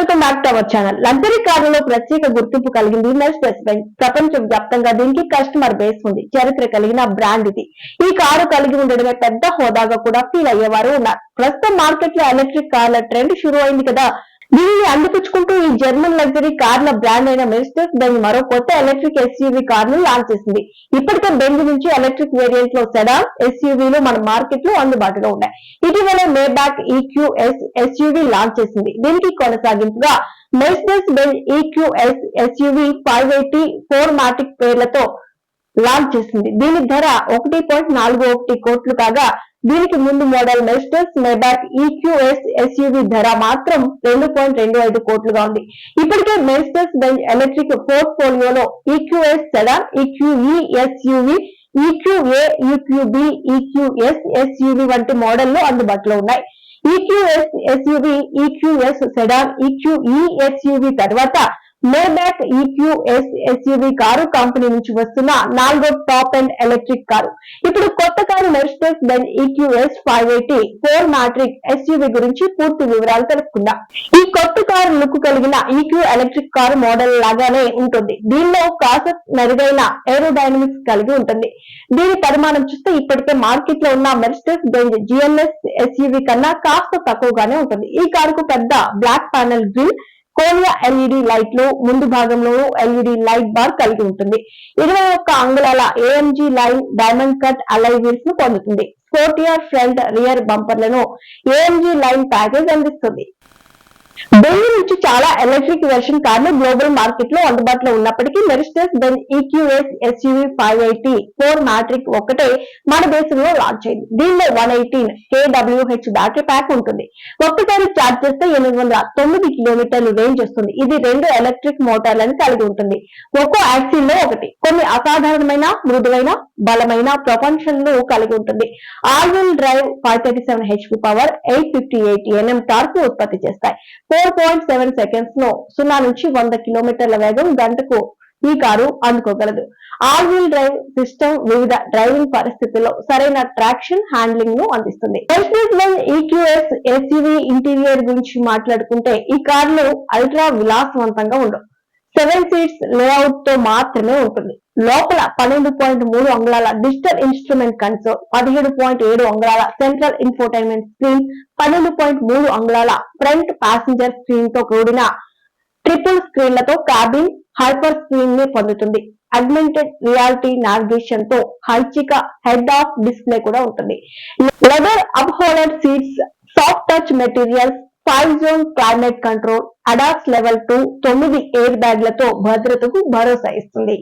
Welcome back to our channel. Luxury కార్లలో ప్రత్యేక గుర్తింపు కలిగింది మెర్సిడెస్ బెంజ్. ప్రపంచ వ్యాప్తంగా దీనికి కస్టమర్ బేస్ ఉంది. చరిత్ర కలిగిన బ్రాండ్ ఇది. ఈ కారు కలిగి ఉండడమే పెద్ద హోదాగా కూడా ఫీల్ అయ్యేవారు ఉన్నారు. ప్రస్తుతం మార్కెట్ లో ఎలక్ట్రిక్ కార్ల ట్రెండ్ షురూ అయింది కదా. దీనిని అందిపుచ్చుకుంటూ ఈ జర్మన్ లగ్జరీ కార్ల బ్రాండ్ అయిన మెర్సిడెస్ బెంజ్ మరో కొత్త ఎలక్ట్రిక్ ఎస్యూవీ కార్ ను లాంచ్ చేసింది. ఇప్పటికే బెంజ్ నుంచి ఎలక్ట్రిక్ వేరియంట్ లో సెడాన్ ఎస్యూవీలు మన మార్కెట్ లో అందుబాటులో ఉన్నాయి. ఇటీవల మేబ్యాక్ ఈక్యూఎస్ ఎస్యూవీ లాంచ్ చేసింది. దీనికి కొనసాగింపుగా Mercedes Benz EQS SUV 580 4MATIC పేర్లతో లాంచ్ చేసింది. దీని ధర 1.41 కోట్లు కాగా దీనికి ముందు model Mercedes Maybach EQS SUV ధర మాత్రం 2.25 కోట్లుగా ఉంది. ఇప్పటికే మెర్సిడెస్ బెంజ్ ఎలక్ట్రిక్ పోర్ట్ఫోలియోలో EQS sedan, EQE SUV, EQA, EQB, EQS SUV వంటి మోడళ్లు అందుబాటులో ఉన్నాయి. EQS SUV, EQS sedan, EQE SUV తర్వాత Maybach EQS SUV car company నుంచి వస్తున్న 4వ టాప్ ఎండ్ ఎలక్ట్రిక్ కారు. ఇప్పుడు కొత్త car Mercedes Benz EQS 580 4MATIC SUV గురించి పూర్తి వివరాలు తెలుసుకుందాం. ఈ కొత్త కారు లుక్ కలిగిన ఈక్యూ ఎలక్ట్రిక్ కారు మోడల్ లాగానే ఉంటుంది. దీనిలో కాస్త మెరుగైన ఏరోడైనమిక్స్ కలిగి ఉంటుంది. దీని పరిమాణం చూస్తే ఇప్పటికే మార్కెట్ లో ఉన్న మెర్సిడెస్ బెంజ్ జిఎల్ఎస్ ఎస్యూవీ కన్నా కాస్త తక్కువగానే ఉంటుంది. ఈ కారుకు పెద్ద బ్లాక్ ప్యానెల్ గ్రిల్, కోనియా ఎల్ఈడి లైట్లు, ముందు భాగంలోనూ ఎల్ఈడి లైట్ బార్ కలిగి ఉంటుంది. 21 అంగుళాల AMG line diamond cut alloy wheels ను పొందుతుంది. స్పోర్టియర్ ఫ్రంట్ రియర్ బంపర్లను ఏఎంజీ లైన్ ప్యాకేజ్ అందిస్తుంది. బెంజ్ నుంచి చాలా ఎలక్ట్రిక్ వెర్షన్ కార్లు గ్లోబల్ మార్కెట్ లో అందుబాటులో ఉన్నప్పటికీ Mercedes Benz EQS SUV 580 4MATIC ఒక్కటే మన దేశంలో లాంచ్ అయింది. దీనిలో 118 kWh బ్యాటరీ ప్యాక్ ఉంటుంది. ఒక్కసారి ఛార్జ్ చేస్తే 809 కిలోమీటర్లు రేంజ్ వస్తుంది. ఇది 2 ఎలక్ట్రిక్ మోటార్లను కలిగి ఉంటుంది. ఒక్కో యాక్సిల్ లో ఒకటి. కొన్ని అసాధారణమైన, మృదువైన, బలమైన ప్రొపల్షన్ ను కలిగి ఉంటుంది. All wheel drive 537 HP power, 858 Nm torque ఉత్పత్తి చేస్తాయి. 4.7 సెకండ్స్ లో 0 నుంచి 100 కిలోమీటర్ల వేగం గంటకు ఈ కారు అందుకోగలదు. ఆల్ వీల్ డ్రైవ్ సిస్టమ్ వివిధ డ్రైవింగ్ పరిస్థితుల్లో సరైన ట్రాక్షన్ హ్యాండ్లింగ్ ను అందిస్తుంది. Mercedes Benz EQS SUV interior గురించి మాట్లాడుకుంటే ఈ కార్లు అల్ట్రా విలాసవంతంగా ఉండవు. 7 సీట్స్ లేఅవుట్ తో మాత్రమే ఉంటుంది. లోపల 12.3 అంగుళాల డిజిటల్ ఇన్స్ట్రుమెంట్ కన్సోల్, 17.7 అంగుళాల సెంట్రల్ ఇన్ఫోటైన్మెంట్ స్క్రీన్, 12.3 అంగుళాల ఫ్రంట్ ప్యాసింజర్ స్క్రీన్ తో కూడిన ట్రిపుల్ స్క్రీన్లతో క్యాబిన్ హైపర్ స్క్రీన్ ని పొందుతుంది. అగ్మెంటెడ్ రియాలిటీ నావిగేషన్ తో ఐచ్ఛిక హెడ్ ఆఫ్ డిస్ప్లే కూడా ఉంటుంది. Leather upholder seats, soft touch materials, 5 zone climate control, ADAS level 2 9 air బ్యాగ్లతో భద్రతకు భరోసా ఇస్తుంది.